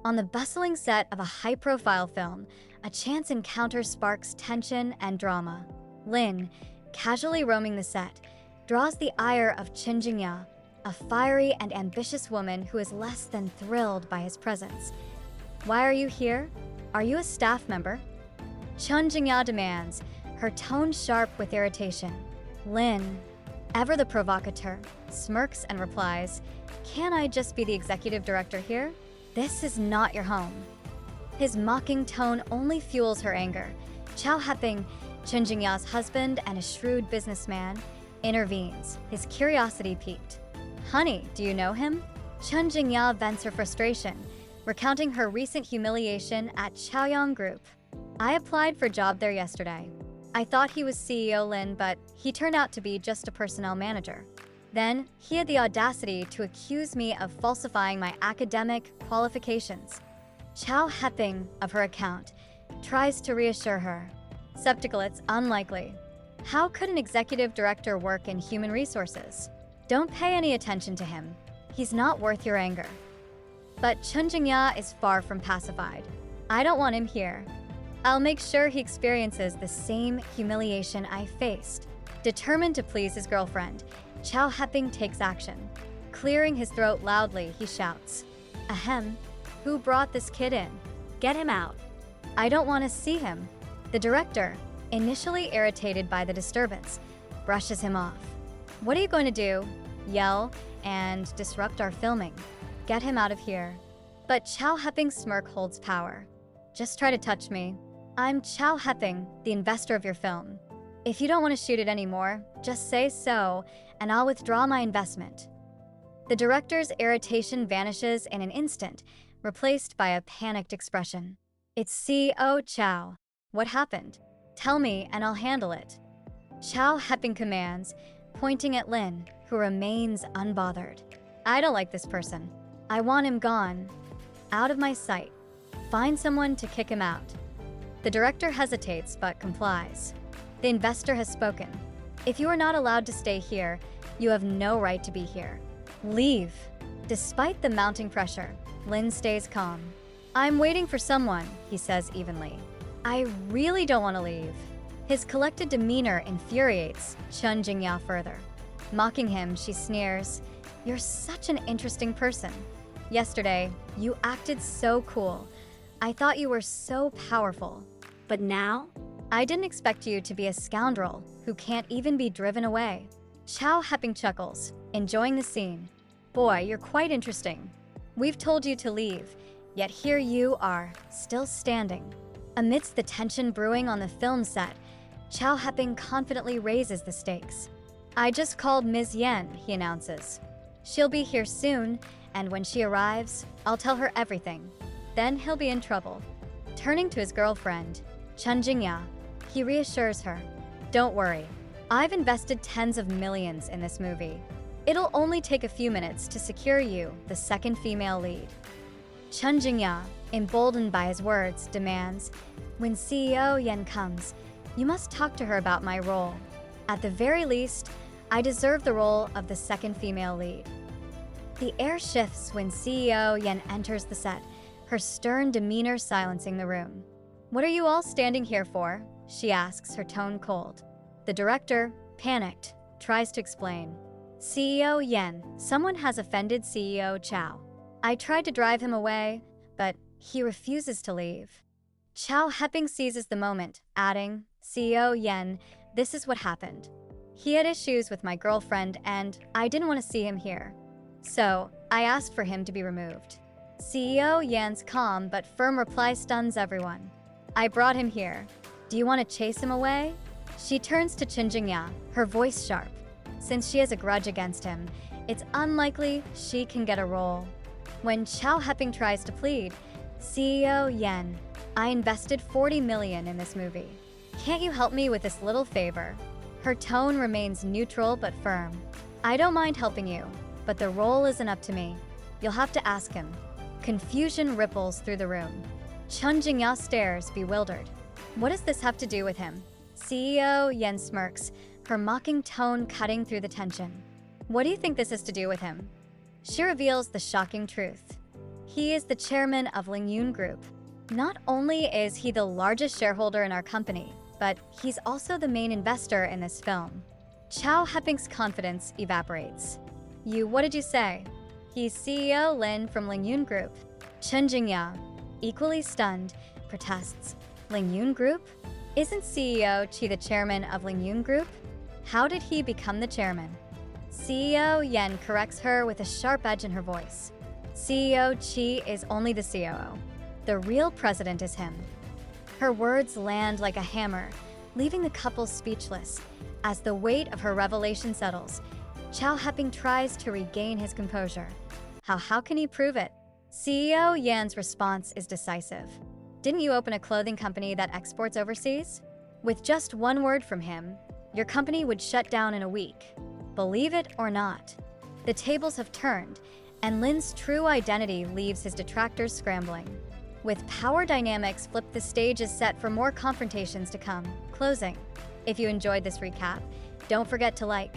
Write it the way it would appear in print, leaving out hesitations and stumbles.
On the bustling set of a high-profile film, a chance encounter sparks tension and drama. Lin, casually roaming the set, draws the ire of Chen Jingya, a fiery and ambitious woman who is less than thrilled by his presence. "Why are you here? Are you a staff member?" Chen Jingya demands, her tone sharp with irritation. Lin, ever the provocateur, smirks and replies, "Can I just be the executive director here? This is not your home." His mocking tone only fuels her anger. Chow Heping, Chen Jingya's husband and a shrewd businessman, intervenes, his curiosity piqued. "Honey, do you know him?" Chen Jingya vents her frustration, recounting her recent humiliation at Chaoyang Group. "I applied for a job there yesterday. I thought he was CEO Lin, but he turned out to be just a personnel manager. Then, he had the audacity to accuse me of falsifying my academic qualifications." Chow Heping, of her account, tries to reassure her. Skeptical, it's unlikely. How could an executive director work in human resources? Don't pay any attention to him. He's not worth your anger. But Chen Jingya is far from pacified. "I don't want him here. I'll make sure he experiences the same humiliation I faced." Determined to please his girlfriend, Chow Heping takes action. Clearing his throat loudly, he shouts, "Ahem, who brought this kid in? Get him out. I don't want to see him." The director, initially irritated by the disturbance, brushes him off. "What are you going to do? Yell and disrupt our filming? Get him out of here." But Chow Heping's smirk holds power. "Just try to touch me. I'm Chow Heping, the investor of your film. If you don't want to shoot it anymore, just say so, and I'll withdraw my investment." The director's irritation vanishes in an instant, replaced by a panicked expression. "It's CEO Chow. What happened? Tell me and I'll handle it." Chow Heping commands, pointing at Lin, who remains unbothered. "I don't like this person. I want him gone. Out of my sight. Find someone to kick him out." The director hesitates but complies. "The investor has spoken. If you are not allowed to stay here, you have no right to be here. Leave." Despite the mounting pressure, Lin stays calm. "I'm waiting for someone," he says evenly. "I really don't want to leave." His collected demeanor infuriates Chen Jingya further. Mocking him, she sneers, "You're such an interesting person. Yesterday, you acted so cool. I thought you were so powerful. But now? I didn't expect you to be a scoundrel who can't even be driven away." Chow Heping chuckles, enjoying the scene. "Boy, you're quite interesting. We've told you to leave, yet here you are, still standing." Amidst the tension brewing on the film set, Chow Heping confidently raises the stakes. "I just called Ms. Yen," he announces. "She'll be here soon, and when she arrives, I'll tell her everything. Then he'll be in trouble." Turning to his girlfriend, Chen Jingya, he reassures her, "Don't worry. I've invested tens of millions in this movie. It'll only take a few minutes to secure you the second female lead." Chen Jingya, emboldened by his words, demands, "When CEO Yen comes, you must talk to her about my role. At the very least, I deserve the role of the second female lead." The air shifts when CEO Yen enters the set, her stern demeanor silencing the room. "What are you all standing here for?" she asks, her tone cold. The director, panicked, tries to explain. "CEO Yen, someone has offended CEO Chow. I tried to drive him away, but he refuses to leave." Chow Heping seizes the moment, adding, "CEO Yen, this is what happened. He had issues with my girlfriend and I didn't want to see him here. So I asked for him to be removed." CEO Yan's calm but firm reply stuns everyone. "I brought him here. Do you want to chase him away?" She turns to Chen Jingya, her voice sharp. Since she has a grudge against him, it's unlikely she can get a role. When Chow Heping tries to plead, "CEO Yen, I invested 40 million in this movie. Can't you help me with this little favor?" Her tone remains neutral but firm. "I don't mind helping you, but the role isn't up to me. You'll have to ask him." Confusion ripples through the room. Chen Jingya stares, bewildered. What does this have to do with him? CEO Yen smirks, her mocking tone cutting through the tension. "What do you think this has to do with him?" She reveals the shocking truth. He is the chairman of Lingyun Group. Not only is he the largest shareholder in our company, but he's also the main investor in this film. Chow Heping's confidence evaporates. What did you say? He's CEO Lin from Lingyun Group. Chen Jingya, equally stunned, protests. Lingyun Group? Isn't CEO Chi the chairman of Lingyun Group? How did he become the chairman? CEO Yen corrects her with a sharp edge in her voice. CEO Chi is only the COO. The real president is him. Her words land like a hammer, leaving the couple speechless. As the weight of her revelation settles, Chow Heping tries to regain his composure. How can he prove it? CEO Yan's response is decisive. Didn't you open a clothing company that exports overseas? With just one word from him, your company would shut down in a week. Believe it or not, the tables have turned, and Lin's true identity leaves his detractors scrambling. With power dynamics flipped, the stage is set for more confrontations to come. Closing. If you enjoyed this recap, don't forget to like,